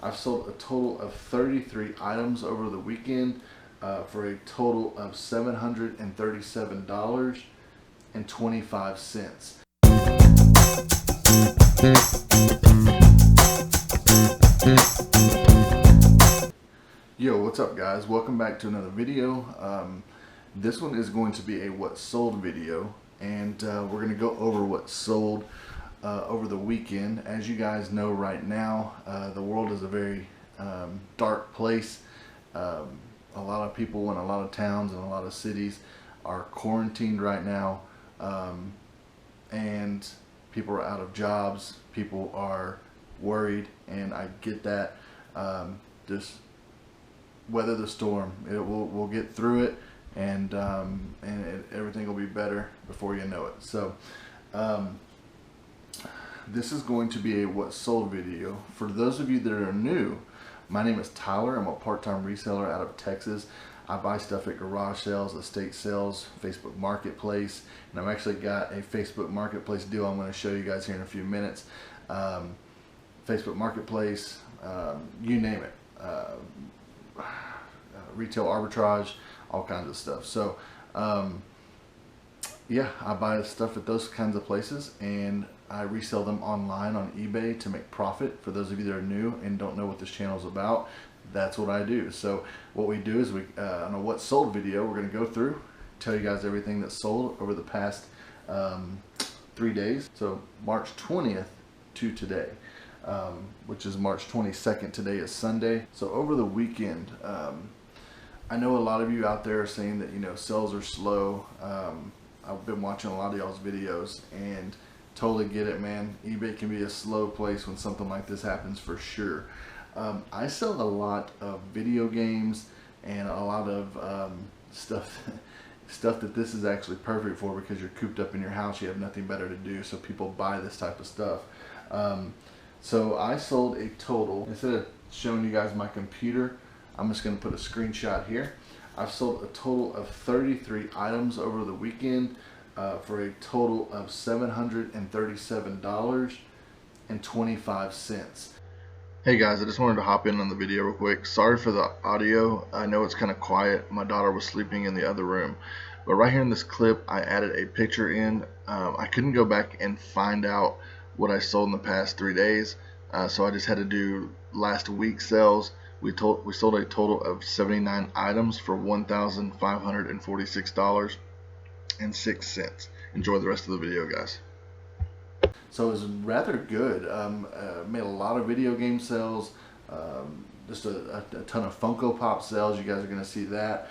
I've sold a total of 33 items over the weekend for a total of $737.25. Yo, what's up guys? Welcome back to another video. This one is going to be a what sold video, and we're going to go over what sold over the weekend. As you guys know right now, the world is a very dark place. A lot of people in a lot of towns and a lot of cities are quarantined right now, and people are out of jobs. People are worried, and I get that. Just weather the storm. We'll get through it, and everything will be better before you know it. So this is going to be a what sold video. For those of you that are new, my name is Tyler. I'm a part-time reseller out of Texas. I buy stuff at garage sales, estate sales, Facebook Marketplace, and I've actually got a Facebook Marketplace deal I'm going to show you guys here in a few minutes. Facebook Marketplace, you name it. Retail arbitrage, all kinds of stuff. So yeah, I buy stuff at those kinds of places, and I resell them online on eBay to make profit. For those of you that are new and don't know what this channel is about, that's what I do. So what we do is on a what sold video, we're going to go through, tell you guys everything that sold over the past 3 days. So March 20th to today, which is March 22nd. Today is Sunday. So over the weekend, I know a lot of you out there are saying that, you know, sales are slow. I've been watching a lot of y'all's videos and totally get it, man. eBay can be a slow place when something like this happens, for sure. I sell a lot of video games and a lot of stuff that this is actually perfect for, because you're cooped up in your house, you have nothing better to do, so people buy this type of stuff. So I sold a total, instead of showing you guys my computer, I'm just going to put a screenshot here. I've sold a total of 33 items over the weekend for a total of $737.25. Hey guys, I just wanted to hop in on the video real quick. Sorry for the audio. I know it's kind of quiet. My daughter was sleeping in the other room. But right here in this clip, I added a picture in. I couldn't go back and find out what I sold in the past 3 days. So I just had to do last week's sales. We sold a total of 79 items for $1,546.06. Enjoy the rest of the video, guys. So it was rather good. Made a lot of video game sales, just a ton of Funko Pop sales. You guys are going to see that.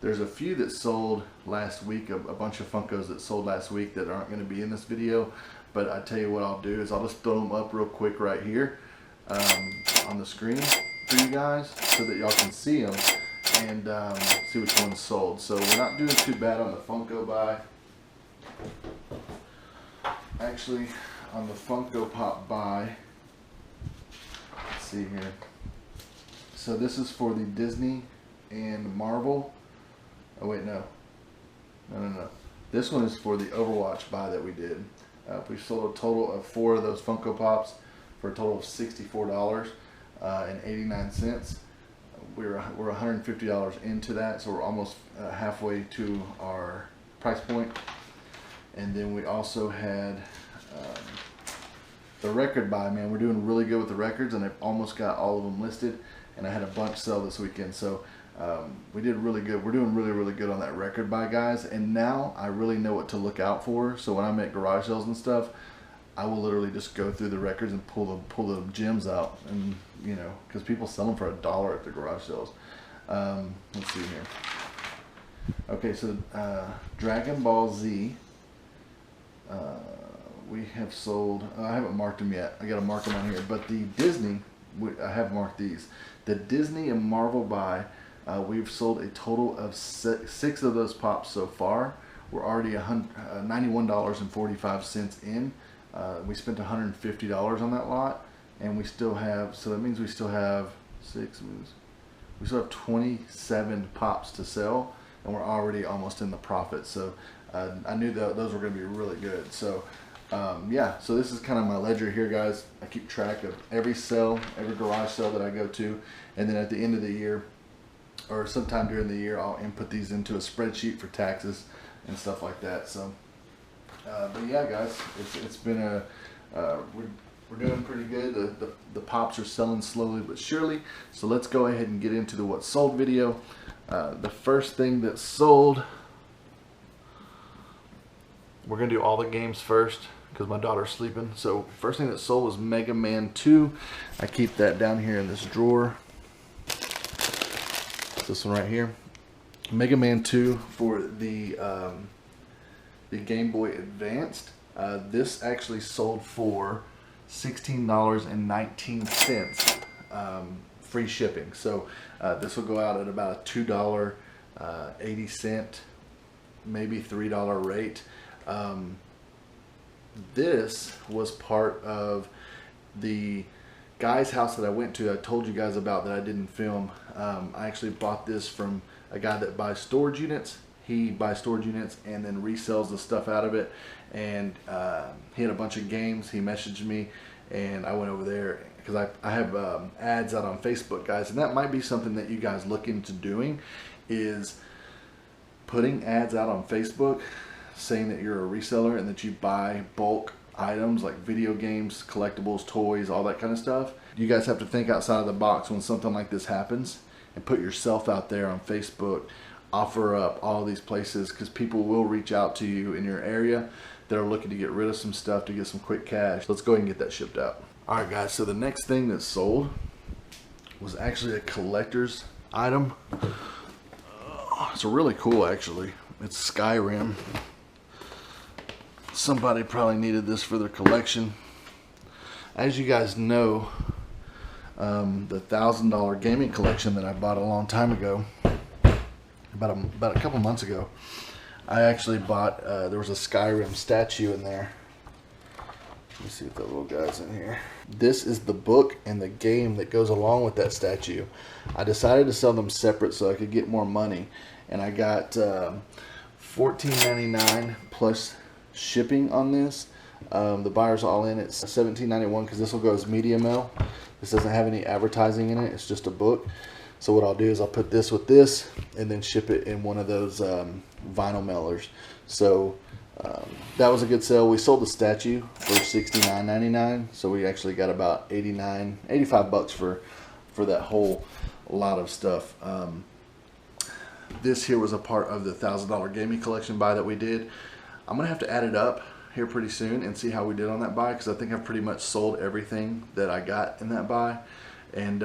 There's a few that sold last week, a bunch of Funkos that sold last week that aren't going to be in this video. But I tell you what I'll do is I'll just throw them up real quick right here on the screen for you guys, so that y'all can see them and see which ones sold. So we're not doing too bad on the Funko buy. Actually, on the Funko Pop buy, let's see here. So this is for the Disney and Marvel. Oh wait, no. This one is for the Overwatch buy that we did. We sold a total of 4 of those Funko Pops for a total of $64.89. We're $150 into that, so we're almost halfway to our price point. And then we also had the record buy. Man, we're doing really good with the records, and I've almost got all of them listed, and I had a bunch sell this weekend. So we did really good. We're doing really good on that record buy, guys, and now I really know what to look out for. So when I'm at garage sales and stuff, I will literally just go through the records and pull the gems out, and you know, because people sell them for $1 at the garage sales. Let's see here. Okay, so Dragon Ball Z, we have sold. I haven't marked them yet. I got to mark them on here. But the Disney, I have marked these. The Disney and Marvel buy, we've sold a total of 6 of those pops so far. We're already $91.45 in. We spent $150 on that lot, and we still have, so that means we still have 6 moves. We still have 27 pops to sell, and we're already almost in the profit. So I knew that those were going to be really good. So Yeah, so this is kind of my ledger here, guys. I keep track of every sale, every garage sale that I go to, and then at the end of the year, or sometime during the year, I'll input these into a spreadsheet for taxes and stuff like that. So, but yeah, guys, it's been we're doing pretty good. The pops are selling slowly but surely. So let's go ahead and get into the what sold video. The first thing that sold, we're gonna do all the games first because my daughter's sleeping. So first thing that sold was Mega Man 2. I keep that down here in this drawer. This one right here, Mega Man 2 for the Game Boy Advanced. This actually sold for $16.19, free shipping. So this will go out at about a $2.80, maybe $3 rate. This was part of the guy's house that I went to. I told you guys about that I didn't film. I actually bought this from a guy that buys storage units. He buys storage units and then resells the stuff out of it. And he had a bunch of games. He messaged me and I went over there because I have ads out on Facebook, guys. And that might be something that you guys look into doing, is putting ads out on Facebook saying that you're a reseller and that you buy bulk items like video games, collectibles, toys, all that kind of stuff. You guys have to think outside of the box when something like this happens and put yourself out there on Facebook. Offer up all these places because people will reach out to you in your area that are looking to get rid of some stuff to get some quick cash. Let's go ahead and get that shipped out. All right, guys, so the next thing that sold was actually a collector's item. It's really cool, actually. It's Skyrim. Somebody probably needed this for their collection. As you guys know, the $1,000 gaming collection that I bought a long time ago, about a couple months ago, I actually bought, there was a Skyrim statue in there. Let me see if that little guy's in here. This is the book and the game that goes along with that statue. I decided to sell them separate so I could get more money. And I got $14.99 plus shipping on this. The buyer's all in at $17.91 because this will go as media mail. This doesn't have any advertising in it. It's just a book. So what I'll do is I'll put this with this and then ship it in one of those vinyl mailers. So that was a good sale. We sold the statue for $69.99. So we actually got about 85 bucks for that whole lot of stuff. This here was a part of the $1,000 gaming collection buy that we did. I'm gonna have to add it up here pretty soon and see how we did on that buy, because I think I've pretty much sold everything that I got in that buy, and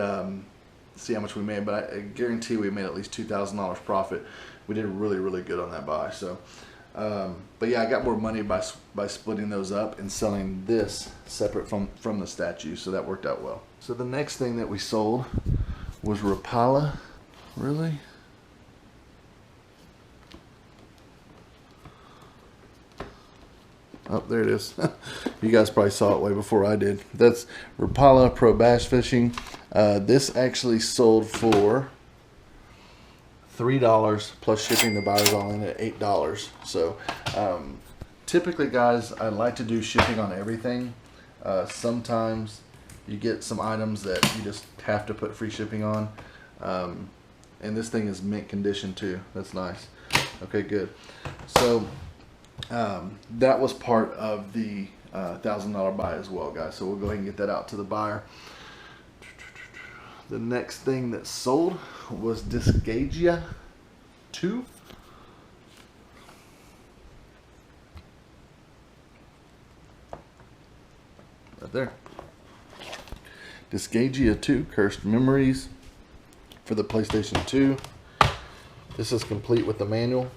see how much we made. But I guarantee we made at least $2,000 profit. We did really, really good on that buy. So, but yeah, I got more money by splitting those up and selling this separate from the statue. So that worked out well. So the next thing that we sold was Rapala. Really? Oh, there it is. You guys probably saw it way before I did. That's Rapala Pro Bass Fishing. This actually sold for $3 plus shipping. The buyer's all in at $8. So typically, guys, I like to do shipping on everything. Sometimes you get some items that you just have to put free shipping on. And this thing is mint condition too. That's nice. Okay, good. So that was part of the $1,000 buy as well, guys. So we'll go ahead and get that out to the buyer. The next thing that sold was Disgaea 2. Right there. Disgaea 2, Cursed Memories for the PlayStation 2. This is complete with the manual.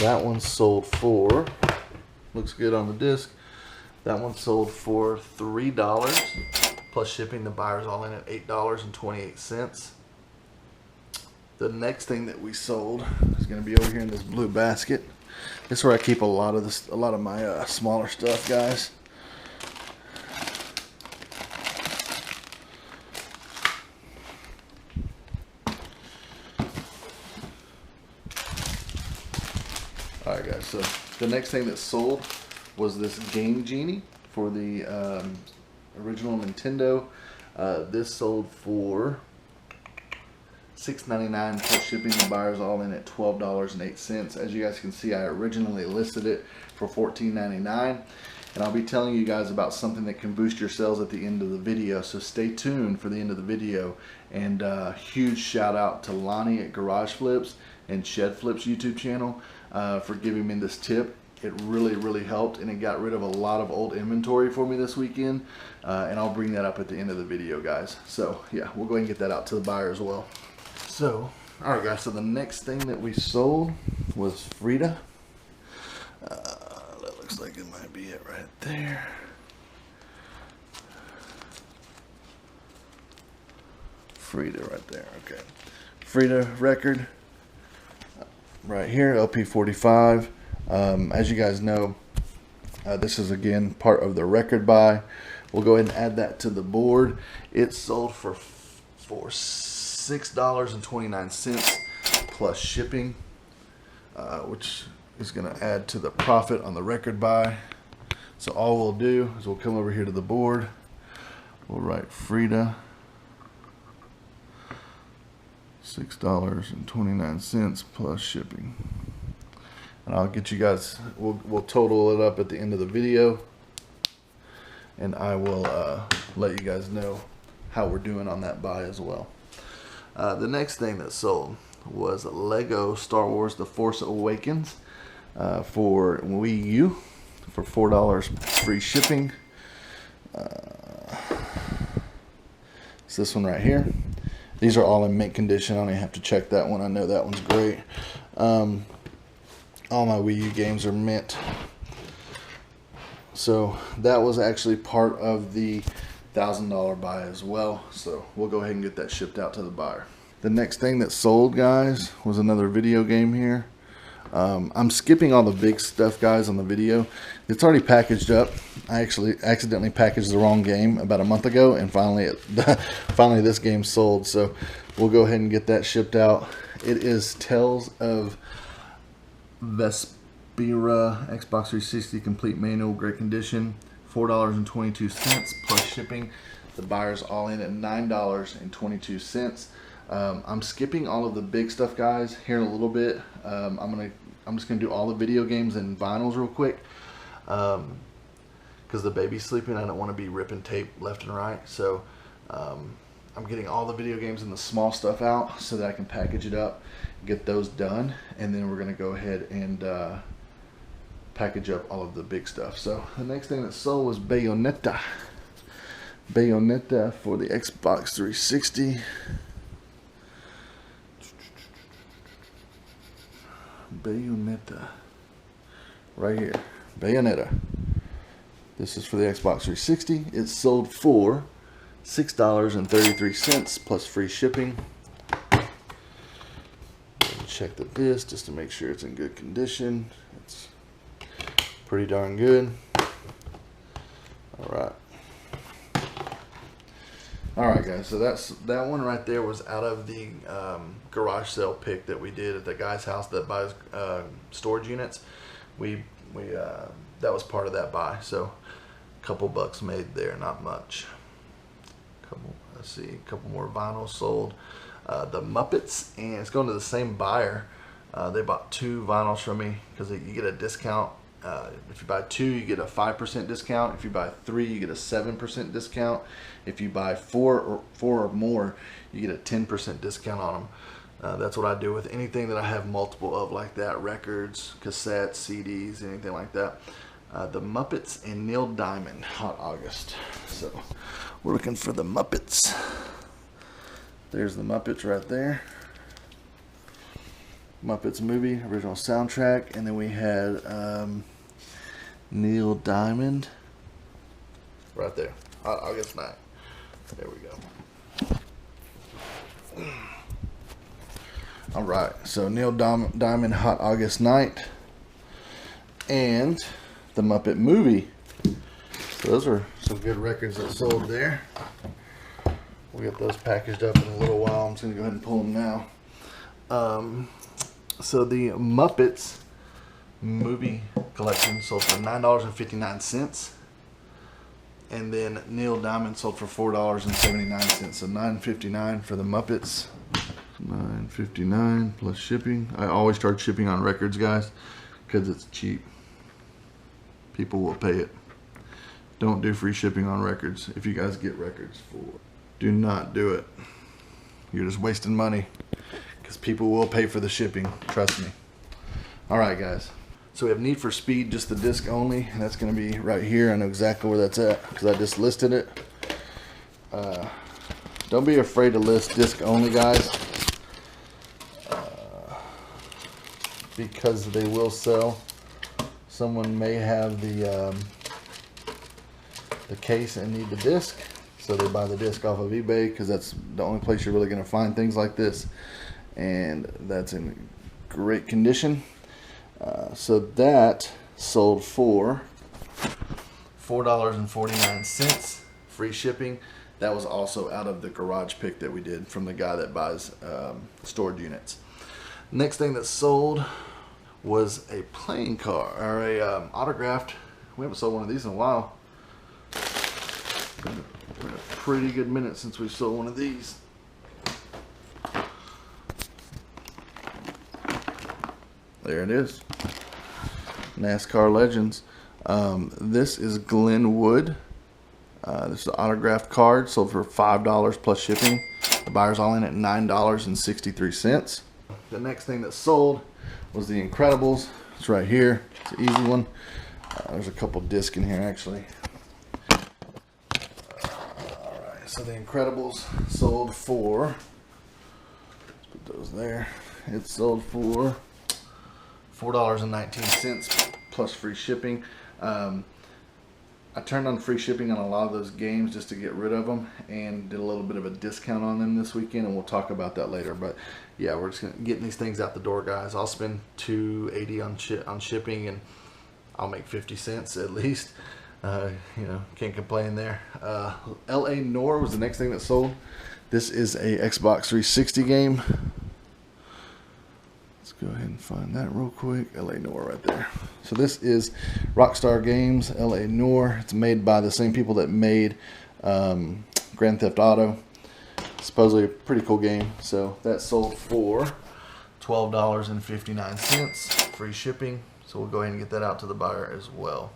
That one sold for, looks good on the disc, that one sold for $3 plus shipping. The buyer's all in at $8.28. The next thing that we sold is going to be over here in this blue basket. This is where I keep a lot of my smaller stuff, guys. Alright guys, so the next thing that sold was this Game Genie for the original Nintendo. This sold for $6.99 plus shipping. The buyer's all in at $12.08. As you guys can see, I originally listed it for $14.99. And I'll be telling you guys about something that can boost your sales at the end of the video. So stay tuned for the end of the video. And huge shout out to Lonnie at Garage Flips and Shed Flips YouTube channel for giving me this tip. It really helped, and it got rid of a lot of old inventory for me this weekend. And I'll bring that up at the end of the video, guys. So yeah, we'll go ahead and get that out to the buyer as well. So, alright guys, so the next thing that we sold was Frida. That looks like it might be it right there. Frida right there, okay. Frida record right here, LP45. As you guys know, this is again part of the record buy. We'll go ahead and add that to the board. It sold for $6.29 plus shipping, which is going to add to the profit on the record buy. So all we'll do is we'll come over here to the board. We'll write Frida, $6.29 plus shipping. And I'll get you guys, we'll total it up at the end of the video, and I will let you guys know how we're doing on that buy as well. The next thing that sold was Lego Star Wars The Force Awakens for Wii U for $4 free shipping. It's this one right here. These are all in mint condition. I don't even have to check that one. I know that one's great. All my Wii U games are mint. So that was actually part of the $1,000 buy as well. So we'll go ahead and get that shipped out to the buyer. The next thing that sold, guys, was another video game here. I'm skipping all the big stuff, guys, on the video. It's already packaged up. I actually accidentally packaged the wrong game about a month ago, and finally this game sold. So we'll go ahead and get that shipped out. It is Tales of Vespera Xbox 360 complete manual, great condition, $4.22 plus shipping. The buyer's all in at $9.22. I'm skipping all of the big stuff, guys, here in a little bit. I'm just gonna do all the video games and vinyls real quick, because the baby's sleeping. I don't want to be ripping tape left and right. So I'm getting all the video games and the small stuff out so that I can package it up, get those done, and then we're gonna go ahead and package up all of the big stuff. So the next thing that sold was Bayonetta for the Xbox 360. Bayonetta right here. Bayonetta. This is for the Xbox 360. It sold for $6.33 plus free shipping. Check the disc just to make sure it's in good condition. It's pretty darn good. Alright guys, so that one right there was out of the garage sale pick that we did at the guy's house that buys storage units. That was part of that buy, so a couple bucks made there, not much. Let's see, a couple more vinyls sold. The Muppets, and it's going to the same buyer. They bought 2 vinyls from me because you get a discount. If you buy 2, you get a 5% discount. If you buy 3, you get a 7% discount. If you buy 4 or more, you get a 10% discount on them. That's what I do with anything that I have multiple of like that: records, cassettes, CDs, anything like that. The Muppets and Neil Diamond, Hot August. So we're looking for the Muppets. There's the Muppets right there. Muppets movie, original soundtrack. And then we had Neil Diamond right there, Hot August night. There we go. All right, so Neil Diamond, Hot August Night, and the Muppet movie. So those are some good records that sold there. We'll get those packaged up in a little while. I'm just gonna go ahead and pull them now. So the Muppets movie collection sold for $9.59. And then Neil Diamond sold for $4.79. So $9.59 for the Muppets. $9.59 plus shipping. I always charge shipping on records, guys, because it's cheap. People will pay it. Don't do free shipping on records if you guys get records for. Do not do it. You're just wasting money because people will pay for the shipping. Trust me. All right, guys. So we have Need for Speed, just the disc only. And that's going to be right here. I know exactly where that's at because I just listed it. Don't be afraid to list disc only, guys, because they will sell. Someone may have the case and need the disc, so they buy the disc off of eBay because that's the only place you're really going to find things like this, and that's in great condition. So that sold for $4.49, free shipping. That was also out of the garage pick that we did from the guy that buys stored units. Next thing that sold was a playing card, or a autographed. We haven't sold one of these in a while. Been a pretty good minute since we sold one of these. There it is. NASCAR Legends. This is Glenn Wood. This is an autographed card, sold for $5 plus shipping. The buyer's all in at $9.63. The next thing that sold was The Incredibles. It's right here. It's an easy one. There's a couple discs in here, actually. Alright, so The Incredibles sold for, let's put those there. It sold for $4.19 plus free shipping. I turned on free shipping on a lot of those games just to get rid of them, and did a little bit of a discount on them this weekend, and we'll talk about that later. But yeah, we're just getting these things out the door, guys. I'll spend $2.80 on shipping, and I'll make 50 cents at least. You know, can't complain there. LA Noire was the next thing that sold. This is a Xbox 360 game. Let's go ahead and find that real quick. LA Noire right there. So this is Rockstar Games, LA Noire. It's made by the same people that made Grand Theft Auto. Supposedly a pretty cool game. So that sold for $12.59, free shipping. So we'll go ahead and get that out to the buyer as well.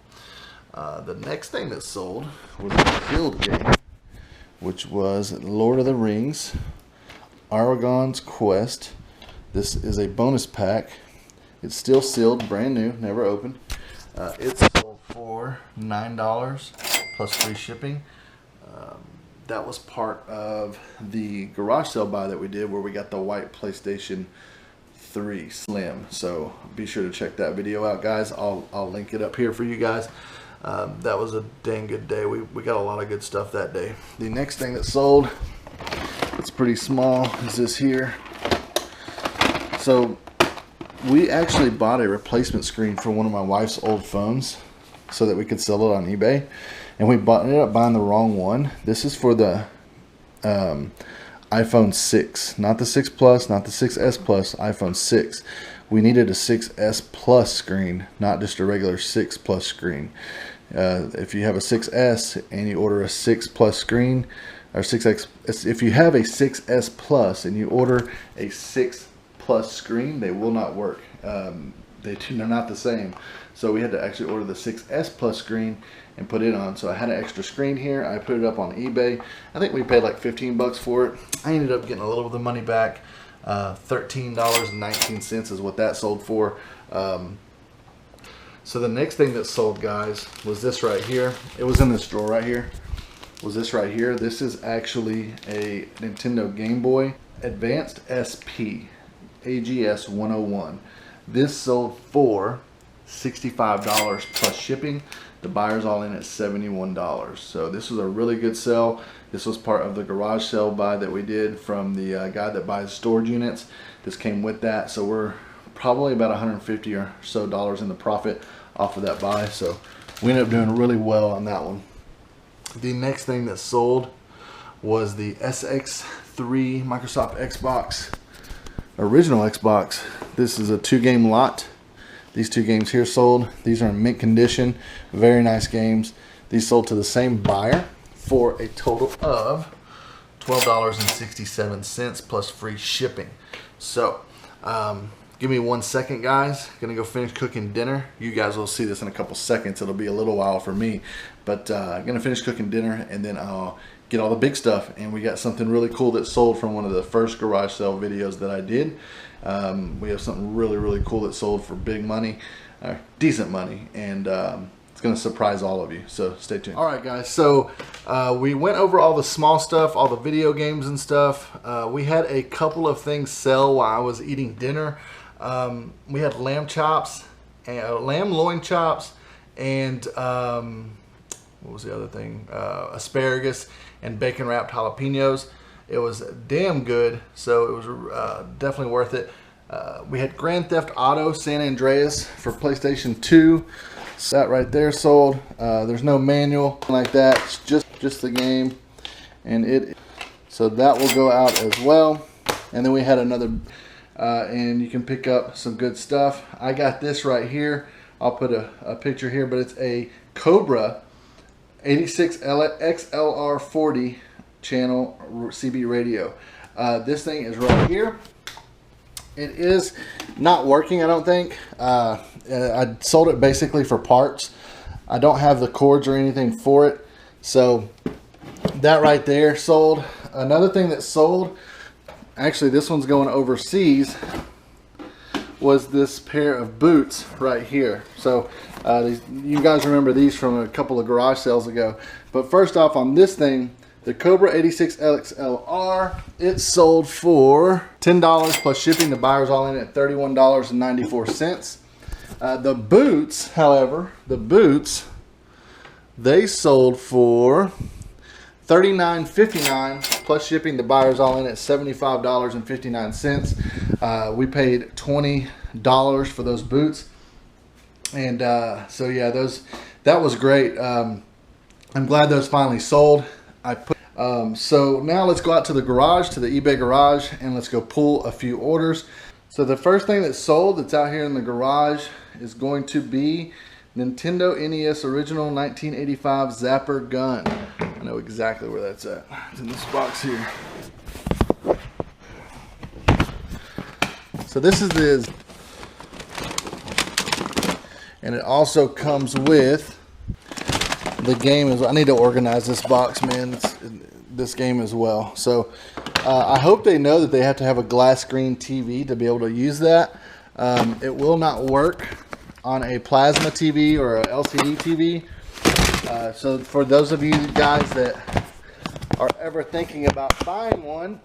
The next thing that sold was a guild game, which was Lord of the Rings, Aragon's Quest. This is a bonus pack. It's still sealed, brand new, never opened. It sold for $9 plus free shipping. That was part of the garage sale buy that we did, where we got the white PlayStation 3 Slim. So be sure to check that video out, guys. I'll link it up here for you guys. That was a dang good day. We got a lot of good stuff that day. The next thing that sold, it's pretty small, is this here. So we actually bought a replacement screen for one of my wife's old phones so that we could sell it on eBay, and we ended up buying the wrong one. This is for the iPhone 6, not the 6 Plus, not the 6S Plus, iPhone 6. We needed a 6S Plus screen, not just a regular 6 Plus screen. If you have a 6S and you order a 6 Plus screen, or 6X, if you have a 6S Plus and you order a 6 Plus screen, they will not work. They're not the same. So we had to actually order the 6S Plus screen and put it on. So I had an extra screen here. I put it up on eBay. I think we paid like 15 bucks for it. I ended up getting a little of the money back. $13.19 is what that sold for. So the next thing that sold, guys, was this right here. It was in this drawer right here. Was this right here. This is actually a Nintendo Game Boy Advanced SP AGS 101. This sold for $65 plus shipping. The buyer's all in at $71. So this was a really good sell. This was part of the garage sale buy that we did from the guy that buys storage units. This came with that. So we're probably about $150 or so in the profit off of that buy. So we ended up doing really well on that one. The next thing that sold was the SX3 Microsoft Xbox, original Xbox. This is a 2-game lot. These two games here sold. These are in mint condition. Very nice games. These sold to the same buyer for a total of $12.67 plus free shipping. So, give me 1 second, guys. Gonna go finish cooking dinner. You guys will see this in a couple seconds. It'll be a little while for me, but gonna finish cooking dinner and then I'll get all the big stuff. And we got something really cool that sold from one of the first garage sale videos that I did. We have something really cool that sold for big money, decent money, and it's gonna surprise all of you, so stay tuned. All right, guys, so we went over all the small stuff, all the video games and stuff. We had a couple of things sell while I was eating dinner. We had lamb chops, and lamb loin chops, and what was the other thing? Asparagus and bacon wrapped jalapenos. It was damn good, so it was definitely worth it. We had Grand Theft Auto San Andreas for PlayStation 2. So that right there sold. There's no manual like that. It's just the game, and so that will go out as well. And then we had another, and you can pick up some good stuff. I got this right here. I'll put a picture here, but it's a Cobra 86 XLR40 channel CB radio. This thing is right here. It is not working, I don't think. I sold it basically for parts. I don't have the cords or anything for it, so that right there sold. Another thing that sold, actually this one's going overseas, was this pair of boots right here. So you guys remember these from a couple of garage sales ago. But first off, on this thing, the Cobra 86 XLR, it sold for $10 plus shipping. The buyer's all in at $31.94. The boots, however, they sold for $39.59 plus shipping. The buyer's all in at $75.59. We paid $20 for those boots, and so yeah, that was great. I'm glad those finally sold. So now let's go out to the garage, to the eBay garage, and let's go pull a few orders. So the first thing that's sold that's out here in the garage is going to be Nintendo NES Original 1985 Zapper gun. I know exactly where that's at. It's in this box here. So this is and it also comes with the game as well. I need to organize this box, man. This game as well. So I hope they know that they have to have a glass screen TV to be able to use that. It will not work on a plasma TV or a LCD TV. So for those of you guys that are ever thinking about buying one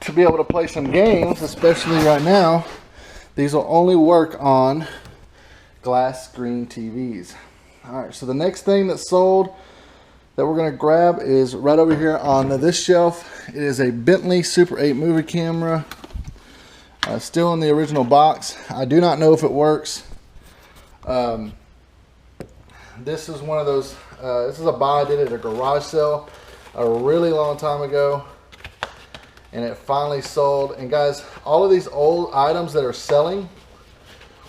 to be able to play some games, especially right now, these will only work on glass screen TVs. Alright, so the next thing that sold that we're going to grab is right over here on this shelf. It is a Bentley Super 8 movie camera. Still in the original box. I do not know if it works. This is one of those, this is a buy I did at a garage sale a really long time ago, and it finally sold. And guys, all of these old items that are selling,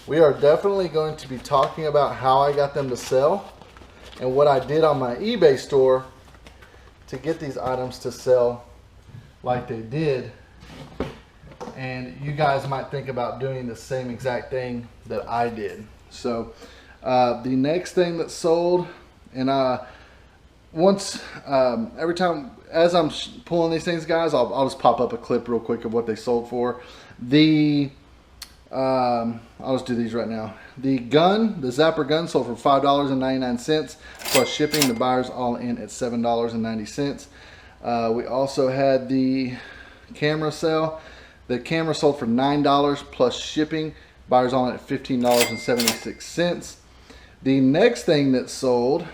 we are definitely going to be talking about how I got them to sell and what I did on my eBay store to get these items to sell like they did. And you guys might think about doing the same exact thing that I did. So the next thing that sold, and every time as I'm pulling these things, guys, I'll just pop up a clip real quick of what they sold for. I'll just do these right now. The Zapper gun sold for $5.99 plus shipping. The buyer's all in at $7.90. We also had the camera sale. The camera sold for $9 plus shipping. Buyer's all in at $15.76. The next thing that sold,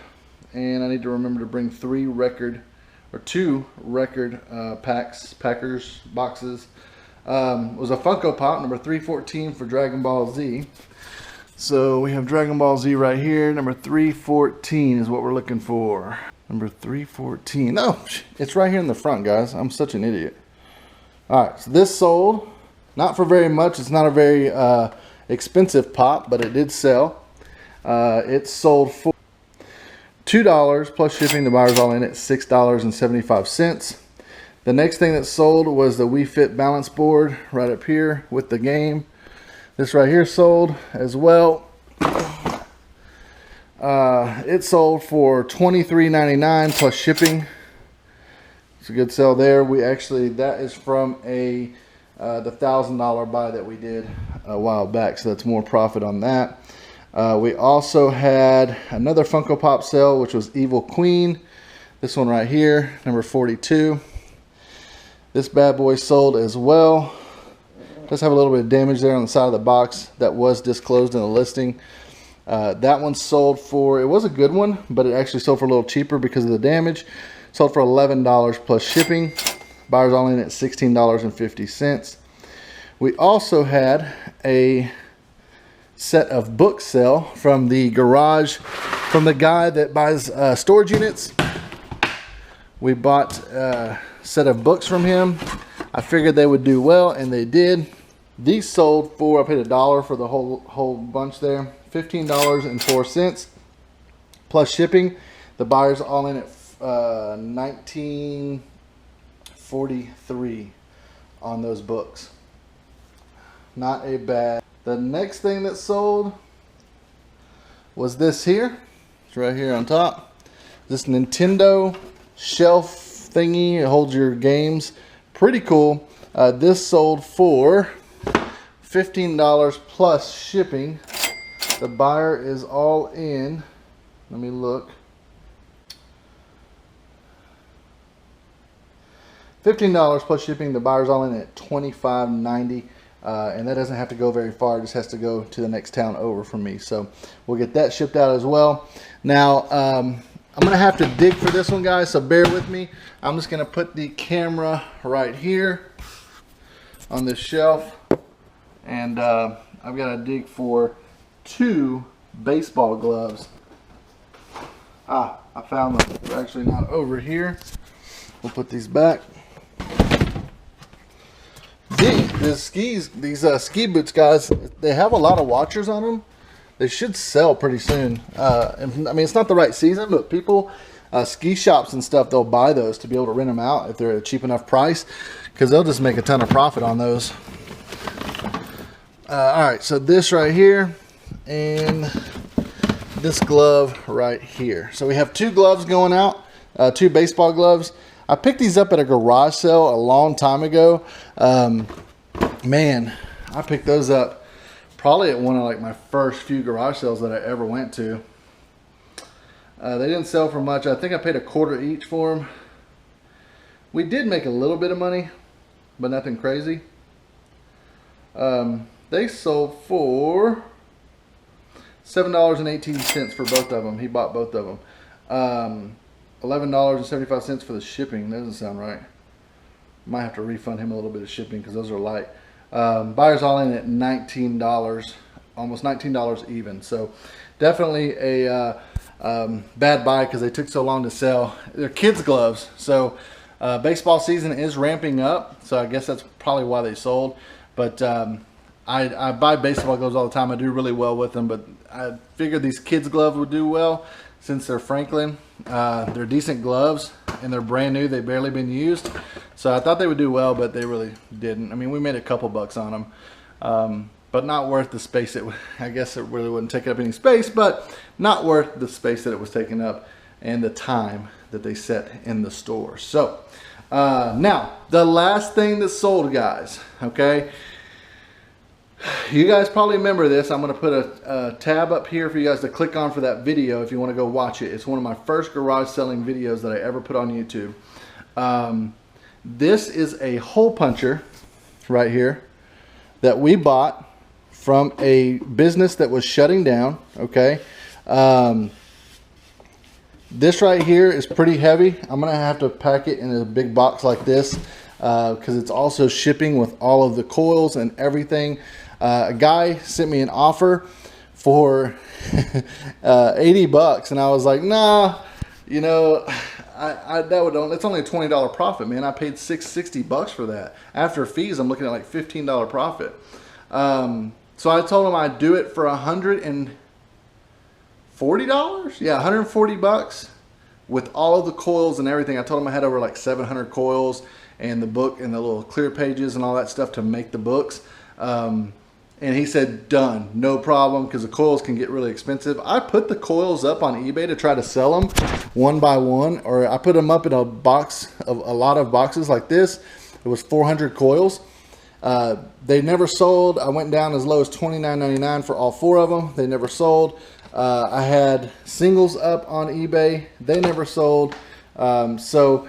and I need to remember to bring two record packers boxes, was a Funko Pop number 314 for Dragon Ball Z. So we have Dragon Ball Z right here. Number 314 is what we're looking for. Number 314. No, it's right here in the front, guys. I'm such an idiot. All right, so this sold, not for very much. It's not a very expensive pop, but it did sell. It sold for $2 plus shipping. The buyer's all in at $6.75. The next thing that sold was the Wii Fit balance board right up here with the game. This right here sold as well. It sold for $23.99 plus shipping. It's a good sell there. That is from the $1,000 buy that we did a while back, so that's more profit on that. We also had another Funko Pop sale, which was Evil Queen. This one right here, number 42. This bad boy sold as well. Does have a little bit of damage there on the side of the box that was disclosed in the listing. That one sold for, it was a good one, but it actually sold for a little cheaper because of the damage. Sold for $11 plus shipping. Buyers all in at $16.50. We also had a set of books sale from the garage, from the guy that buys storage units. We bought a set of books from him. I figured they would do well, and they did. These sold for, I paid $1 for the whole bunch there, $15.04 plus shipping. The buyers all in at $19.43 on those books. Not a bad. The next thing that sold was this here. It's right here on top. This Nintendo shelf thingy. It holds your games. Pretty cool. This sold for $15 plus shipping. The buyer is all in. Let me look. $15 plus shipping. The buyer's all in at $25.90. And that doesn't have to go very far. It just has to go to the next town over from me. So we'll get that shipped out as well. Now, I'm going to have to dig for this one, guys, so bear with me. I'm just going to put the camera right here on this shelf. And I've got to dig for 2 baseball gloves. I found them. They're actually not over here. We'll put these back. These ski boots, guys, they have a lot of watchers on them. They should sell pretty soon. I mean, it's not the right season, but people, ski shops and stuff, they'll buy those to be able to rent them out if they're at a cheap enough price, because they'll just make a ton of profit on those. All right, so this right here and this glove right here. So we have 2 gloves going out, 2 baseball gloves. I picked these up at a garage sale a long time ago. Man, I picked those up probably at one of like my first few garage sales that I ever went to. They didn't sell for much. I think I paid $1/4 each for them. We did make a little bit of money, but nothing crazy. They sold for $7.18 for both of them. He bought both of them. $11.75 for the shipping. That doesn't sound right. Might have to refund him a little bit of shipping because those are light. Buyers all in at $19, almost $19 even. So definitely a bad buy because they took so long to sell. They're kids gloves. So baseball season is ramping up. So I guess that's probably why they sold. But I buy baseball gloves all the time. I do really well with them. But I figured these kids gloves would do well since they're Franklin. They're decent gloves and they're brand new. They've barely been used. So I thought they would do well, but they really didn't. I mean, we made a couple bucks on them, but not worth the space. I guess it really wouldn't take up any space, but not worth the space that it was taking up and the time that they set in the store. So now the last thing that sold, guys, okay? You guys probably remember this. I'm going to put a tab up here for you guys to click on for that video if you want to go watch it. It's one of my first garage selling videos that I ever put on YouTube. This is a hole puncher right here that we bought from a business that was shutting down, okay? This right here is pretty heavy. I'm going to have to pack it in a big box like this because it's also shipping with all of the coils and everything. A guy sent me an offer for 80 bucks and I was like, nah, you know, it's only a $20 profit, man. I paid $60 bucks for that. After fees, I'm looking at like $15 profit. So I told him I'd do it for $140. Yeah, 140 bucks with all of the coils and everything. I told him I had over like 700 coils and the book and the little clear pages and all that stuff to make the books. And he said, done, no problem, because the coils can get really expensive. I put the coils up on eBay to try to sell them one by one, or I put them up in a box of a lot of boxes like this. It was 400 coils. They never sold. I went down as low as $29.99 for all 4 of them. They never sold. I had singles up on eBay. They never sold. So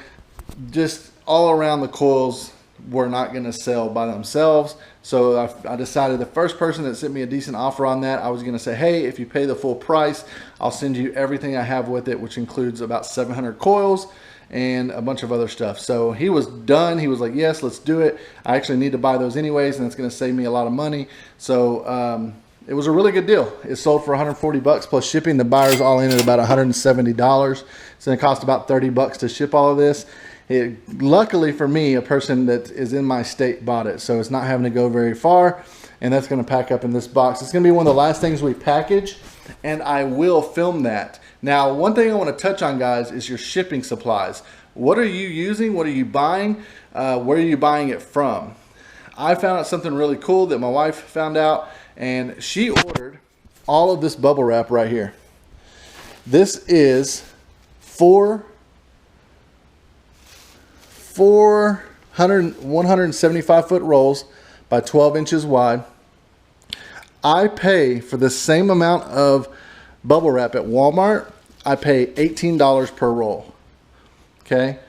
just all around, the coils were not going to sell by themselves. So I decided the first person that sent me a decent offer on that, I was going to say, hey, if you pay the full price, I'll send you everything I have with it, which includes about 700 coils and a bunch of other stuff. So he was done. He was like, yes, let's do it. I actually need to buy those anyways, and it's going to save me a lot of money. So it was a really good deal. It sold for 140 bucks plus shipping. The buyer's all in at about $170. So it cost about 30 bucks to ship all of this. Luckily for me, a person that is in my state bought it, so it's not having to go very far, and that's going to pack up in this box. It's going to be one of the last things we package, and I will film that. Now, one thing I want to touch on, guys, is your shipping supplies. What are you using? What are you buying? Where are you buying it from? I found out something really cool that my wife found out, and she ordered all of this bubble wrap right here. This is 175 foot rolls by 12 inches wide. I pay for the same amount of bubble wrap at Walmart. I pay $18 per roll. Okay.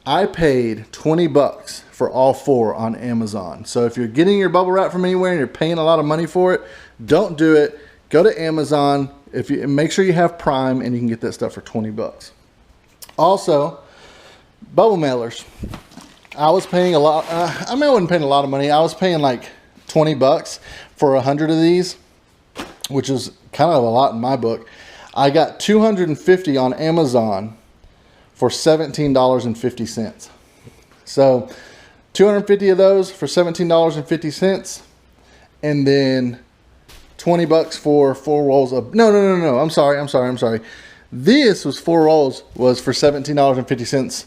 I paid 20 bucks for all 4 on Amazon. So if you're getting your bubble wrap from anywhere and you're paying a lot of money for it, don't do it. Go to Amazon. Make sure you have Prime, and you can get that stuff for 20 bucks. Also, bubble mailers. I was paying a lot. I wasn't paying a lot of money. I was paying like 20 bucks for 100 of these, which is kind of a lot in my book. I got 250 on Amazon for $17.50. So 250 of those for $17.50, and then 20 bucks for 4 rolls of, no. I'm sorry. This was 4 rolls was for $17.50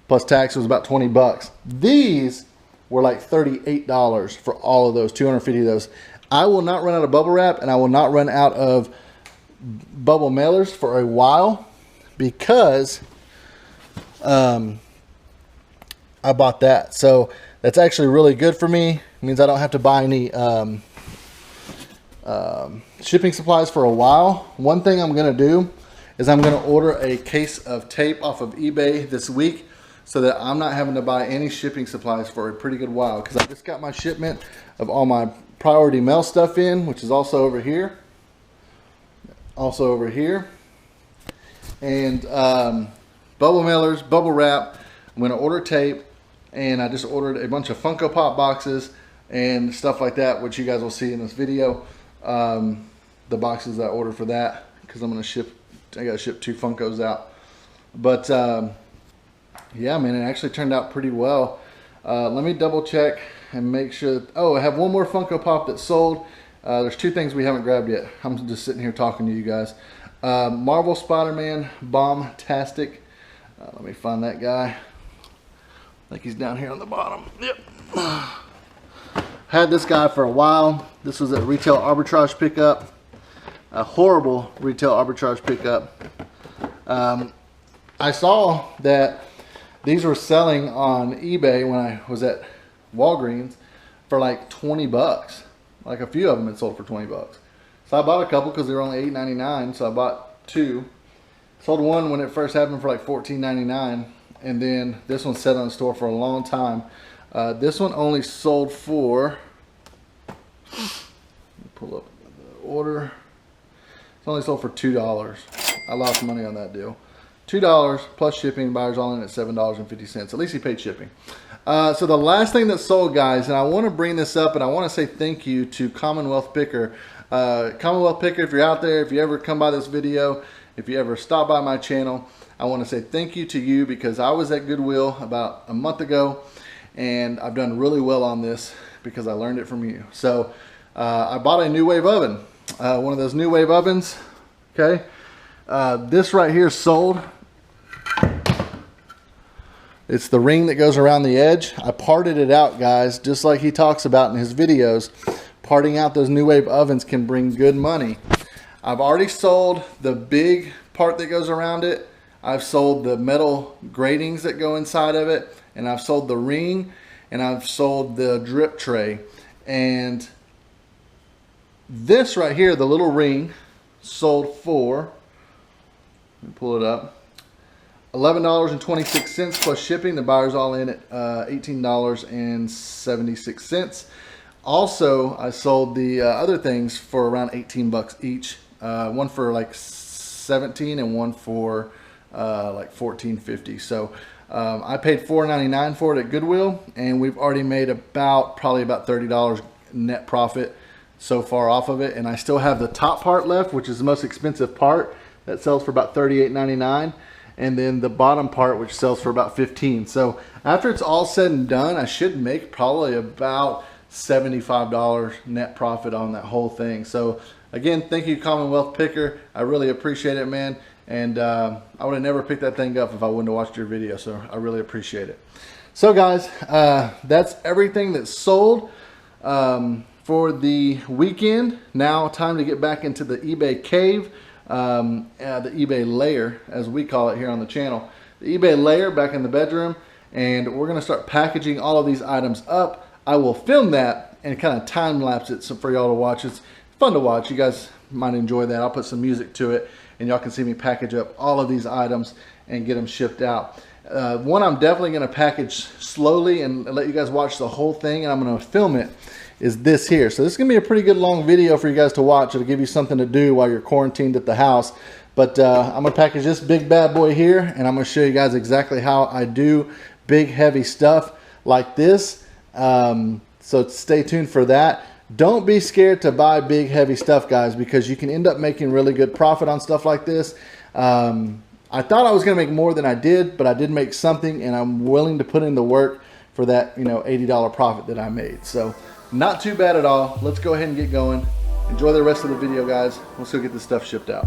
plus tax. It was about 20 bucks. These were like $38 for all of those, 250 of those. I will not run out of bubble wrap, and I will not run out of bubble mailers for a while, because I bought that. So that's actually really good for me. It means I don't have to buy any shipping supplies for a while. One thing I'm going to do is I'm going to order a case of tape off of eBay this week, so that I'm not having to buy any shipping supplies for a pretty good while, because I just got my shipment of all my priority mail stuff in, which is also over here. And bubble mailers, bubble wrap. I'm going to order tape, and I just ordered a bunch of Funko Pop boxes and stuff like that, which you guys will see in this video. The boxes that I ordered for that, because I'm going to ship, I got to ship 2 Funkos out. But yeah, man, it actually turned out pretty well. Let me double check and make sure. Oh, I have one more Funko Pop that sold. There's 2 things we haven't grabbed yet. I'm just sitting here talking to you guys. Marvel Spider-Man Bomb-tastic. Let me find that guy. I think he's down here on the bottom. Yep. Had this guy for a while. This was a retail arbitrage pickup. A horrible retail arbitrage pickup. I saw that these were selling on eBay when I was at Walgreens for like 20 bucks. Like a few of them had sold for 20 bucks. So I bought a couple because they were only $8.99. So I bought 2. Sold one when it first happened for like $14.99. And then this one sat on the store for a long time. This one only sold for, pull up the order. It's only sold for $2. I lost money on that deal. $2 plus shipping, buyers all in at $7.50. At least he paid shipping. So the last thing that sold, guys, and I want to bring this up, and I want to say thank you to Commonwealth Picker. Commonwealth Picker, if you're out there, if you ever come by this video, if you ever stop by my channel, I want to say thank you to you, because I was at Goodwill about a month ago, and I've done really well on this because I learned it from you. So I bought a New Wave oven, one of those New Wave ovens. Okay, this right here sold. It's the ring that goes around the edge. I parted it out, guys, just like he talks about in his videos. Parting out those New Wave ovens can bring good money. I've already sold the big part that goes around it. I've sold the metal gratings that go inside of it, and I've sold the ring, and I've sold the drip tray. And this right here, the little ring, sold for, let me pull it up, $11.26 plus shipping. The buyer's all in at $18.76. Also, I sold the other things for around 18 bucks each. One for like 17 and one for like 14.50. So I paid $4.99 for it at Goodwill, and we've already made probably about $30 net profit so far off of it. And I still have the top part left, which is the most expensive part, that sells for about $38.99, and then the bottom part, which sells for about $15. So after it's all said and done, I should make probably about $75 net profit on that whole thing. So again, thank you, Commonwealth Picker. I really appreciate it, man. And I would have never picked that thing up if I wouldn't have watched your video. So I really appreciate it. So guys, that's everything that's sold for the weekend. Now time to get back into the eBay cave, the eBay layer, as we call it here on the channel. The eBay layer back in the bedroom, and we're gonna start packaging all of these items up. I will film that and kind of time lapse it for y'all to watch. It's fun to watch. You guys might enjoy that. I'll put some music to it, and y'all can see me package up all of these items and get them shipped out. One I'm definitely going to package slowly and let you guys watch the whole thing, and I'm going to film it, is this here. So this is going to be a pretty good long video for you guys to watch. It'll give you something to do while you're quarantined at the house. But I'm going to package this big bad boy here, and I'm going to show you guys exactly how I do big heavy stuff like this. So stay tuned for that. Don't be scared to buy big heavy stuff, guys, because you can end up making really good profit on stuff like this. I thought I was going to make more than I did, but I did make something, and I'm willing to put in the work for that, $80 profit that I made. So not too bad at all. Let's go ahead and get going. Enjoy the rest of the video, guys. Let's go get this stuff shipped out.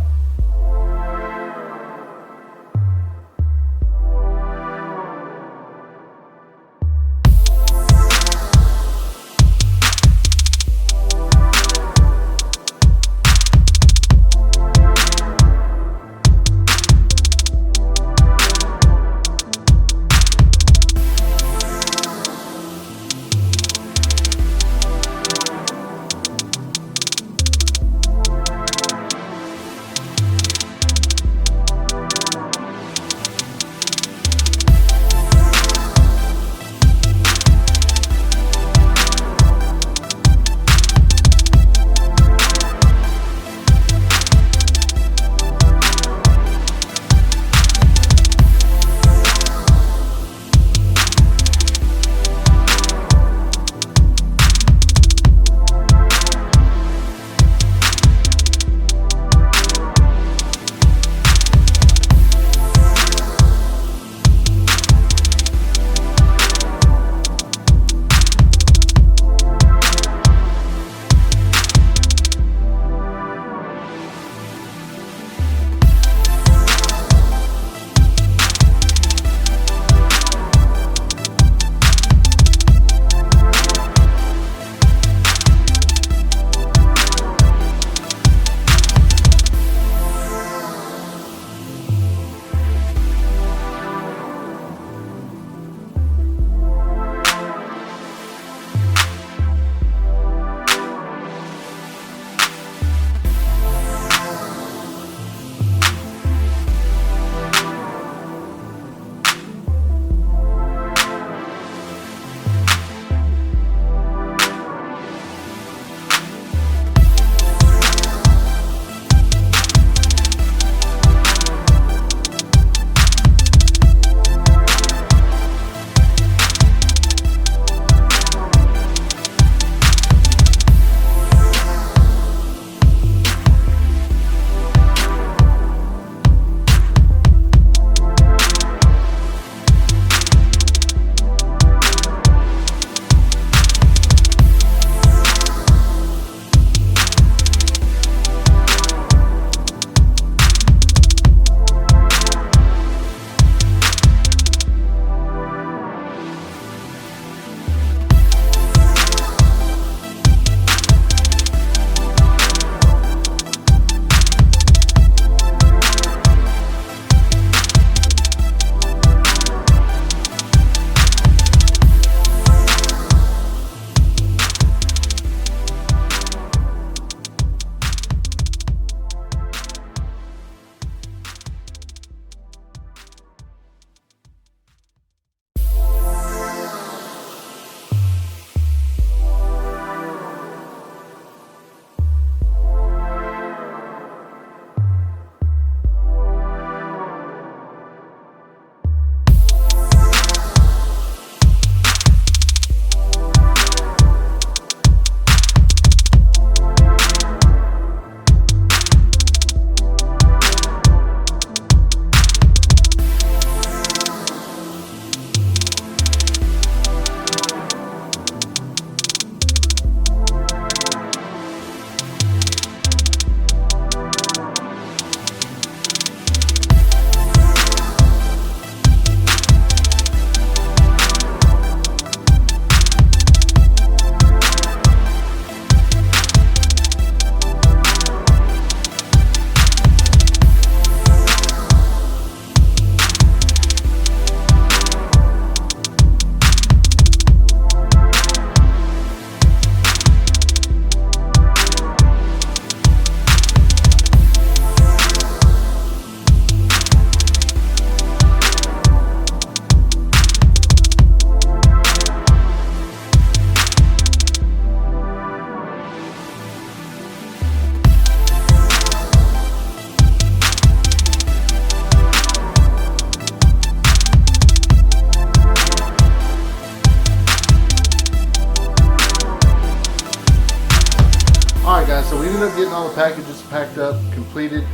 getting all the packages packed up, completed.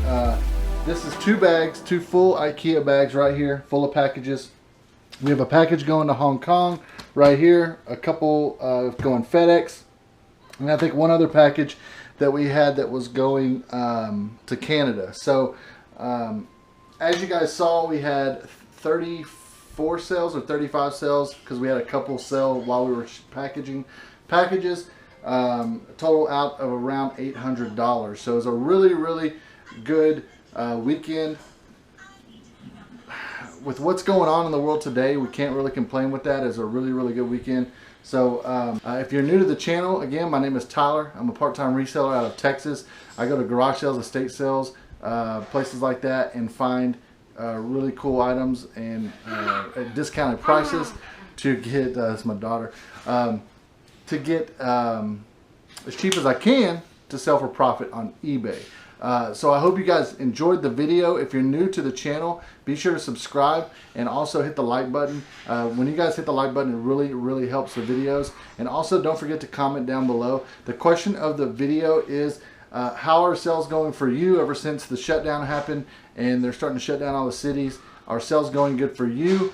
This is 2 bags, 2 full IKEA bags right here, full of packages. We have a package going to Hong Kong right here, a couple going FedEx, and I think one other package that we had that was going to Canada. So as you guys saw, we had 34 sales or 35 sales because we had a couple sell while we were packaging packages. Total out of around $800. So it was a really good weekend. With what's going on in the world today, we can't really complain with that. It's a really good weekend. So if you're new to the channel, again, my name is Tyler. I'm a part-time reseller out of Texas. I go to garage sales, estate sales, places like that, and find really cool items and at discounted prices to get, that's my daughter, to get as cheap as I can to sell for profit on eBay. So I hope you guys enjoyed the video. If you're new to the channel, be sure to subscribe and also hit the like button. When you guys hit the like button, it really helps the videos. And also don't forget to comment down below. The question of the video is, how are sales going for you ever since the shutdown happened and they're starting to shut down all the cities? Are sales going good for you?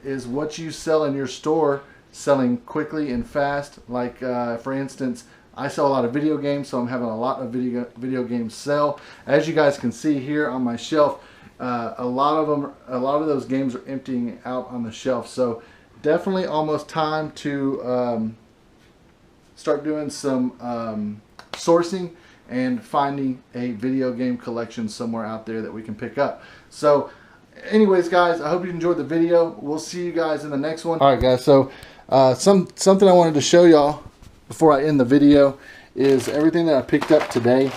Is what you sell in your store selling quickly and fast? Like for instance, I sell a lot of video games, so I'm having a lot of video games sell. As you guys can see here on my shelf, a lot of those games are emptying out on the shelf. So definitely almost time to start doing some sourcing and finding a video game collection somewhere out there that we can pick up. So anyways, guys, I hope you enjoyed the video. We'll see you guys in the next one. All right, guys, so something I wanted to show y'all before I end the video is everything that I picked up today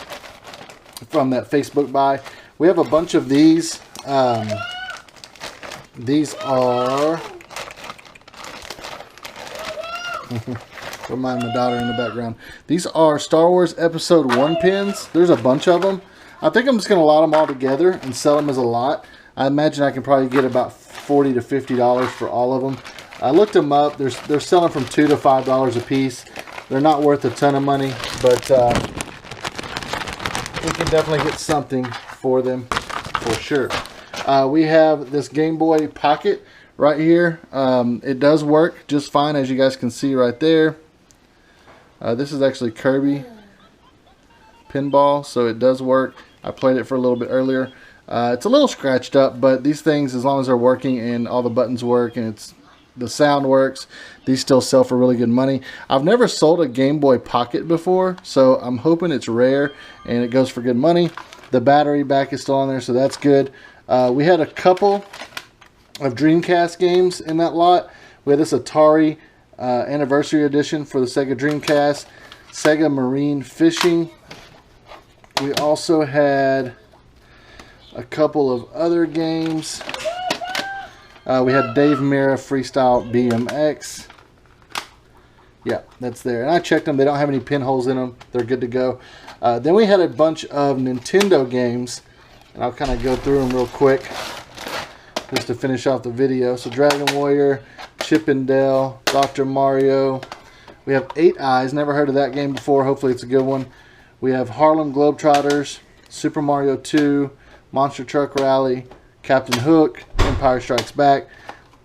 from that Facebook buy. We have a bunch of these. These are remind my daughter in the background. These are Star Wars Episode 1 pins. There's a bunch of them. I think I'm just going to lot them all together and sell them as a lot. I imagine I can probably get about $40 to $50 for all of them. I looked them up. They're selling from $2 to $5 a piece. They're not worth a ton of money, but we can definitely get something for them for sure. We have this Game Boy Pocket right here. It does work just fine, as you guys can see right there. This is actually Kirby pinball, so it does work. I played it for a little bit earlier. It's a little scratched up, but these things, as long as they're working and all the buttons work and the sound works, these still sell for really good money. I've never sold a Game Boy Pocket before, so I'm hoping it's rare and it goes for good money. The battery back is still on there, so that's good. We had a couple of Dreamcast games in that lot. We had this Atari Anniversary Edition for the Sega Dreamcast, Sega Marine Fishing. We also had a couple of other games. We had Dave Mirra Freestyle BMX. Yeah, that's there. And I checked them. They don't have any pinholes in them. They're good to go. Then we had a bunch of Nintendo games. And I'll kind of go through them real quick just to finish off the video. So Dragon Warrior, Chip and Dale, Dr. Mario. We have 8 Eyes. Never heard of that game before. Hopefully it's a good one. We have Harlem Globetrotters, Super Mario 2, Monster Truck Rally, Captain Hook, Empire Strikes Back,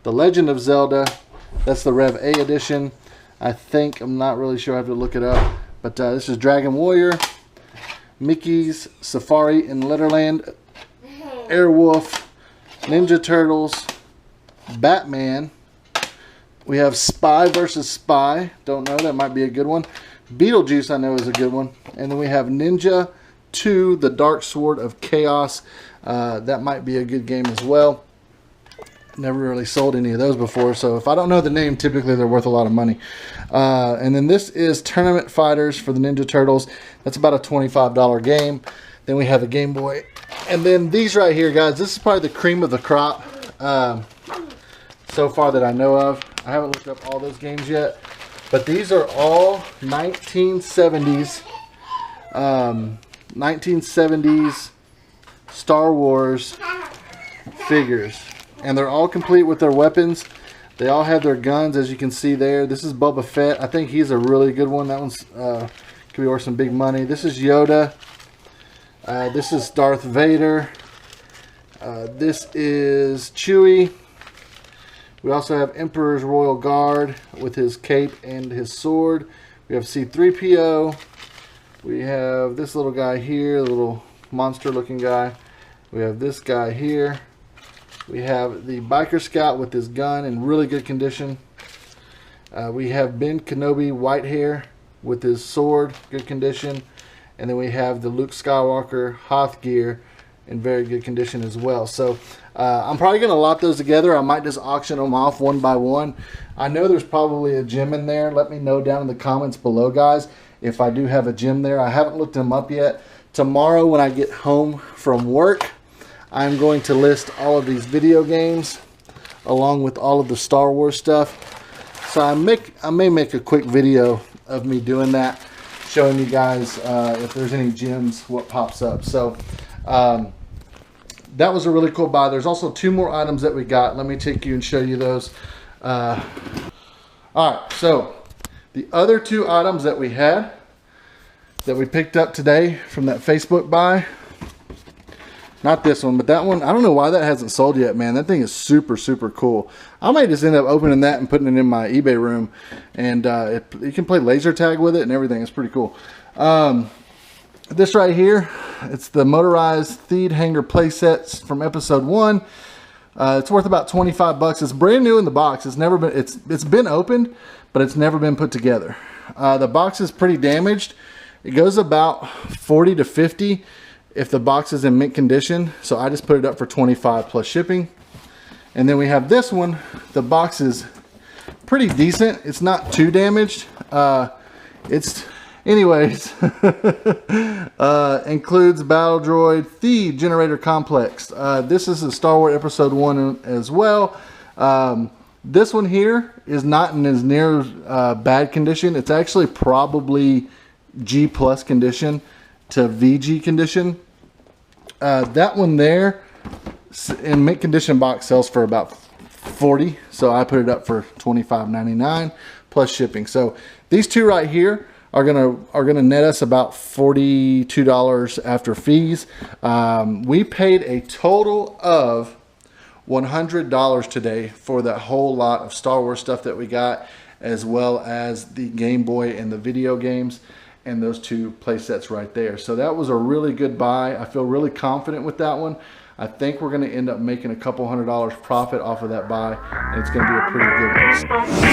The Legend of Zelda. That's the Rev A edition. I think, I'm not really sure, I have to look it up. But this is Dragon Warrior, Mickey's Safari in Letterland, Airwolf, Ninja Turtles, Batman. We have Spy vs. Spy. Don't know, that might be a good one. Beetlejuice, I know, is a good one. And then we have Ninja 2, The Dark Sword of Chaos. That might be a good game as well. Never really sold any of those before, so if I don't know the name, typically they're worth a lot of money. And then this is Tournament Fighters for the Ninja Turtles. That's about a $25 game. Then we have a Game Boy. And then these right here, guys, this is probably the cream of the crop so far that I know of. I haven't looked up all those games yet, but these are all 1970s Star Wars figures. And they're all complete with their weapons. They all have their guns, as you can see there. This is Boba Fett. I think he's a really good one. That one's Could be worth some big money. This is Yoda. This is Darth Vader. This is Chewie. We also have Emperor's Royal Guard with his cape and his sword. We have C-3PO. We have this little guy here, the little monster looking guy. We have this guy here. We have the Biker Scout with his gun in really good condition. We have Ben Kenobi white hair with his sword, good condition. And then we have the Luke Skywalker Hoth gear in very good condition as well. So I'm probably going to lot those together. I might just auction them off one by one. I know there's probably a gem in there. Let me know down in the comments below, guys, if I do have a gem there. I haven't looked them up yet. Tomorrow when I get home from work, I'm going to list all of these video games along with all of the Star Wars stuff. So I may make a quick video of me doing that, showing you guys if there's any gems, what pops up. So that was a really cool buy. There's also 2 more items that we got. Let me take you and show you those. All right, so the other 2 items that we had that we picked up today from that Facebook buy, not this one, but that one, I don't know why that hasn't sold yet, man. That thing is super, super cool. I might just end up opening that and putting it in my eBay room, and you can play laser tag with it and everything. It's pretty cool. This right here, it's the motorized Theed hanger play sets from episode 1. It's worth about 25 bucks. It's brand new in the box. It's never been, it's been opened, but it's never been put together. The box is pretty damaged. It goes about 40 to 50 if the box is in mint condition. So I just put it up for 25 plus shipping. And then we have this one. The box is pretty decent. It's not too damaged. Anyways, includes Battle Droid Theed Generator Complex. This is a Star Wars Episode 1 as well. This one here is not in as near bad condition. It's actually probably G plus condition to VG condition. That one there in mint condition box sells for about 40, so I put it up for $25.99 plus shipping. So these 2 right here are gonna net us about $42 after fees. We paid a total of $100 today for that whole lot of Star Wars stuff that we got, as well as the Game Boy and the video games and those 2 play sets right there. So that was a really good buy. I feel really confident with that one. I think we're going to end up making a couple $100 profit off of that buy, and it's going to be a pretty good one.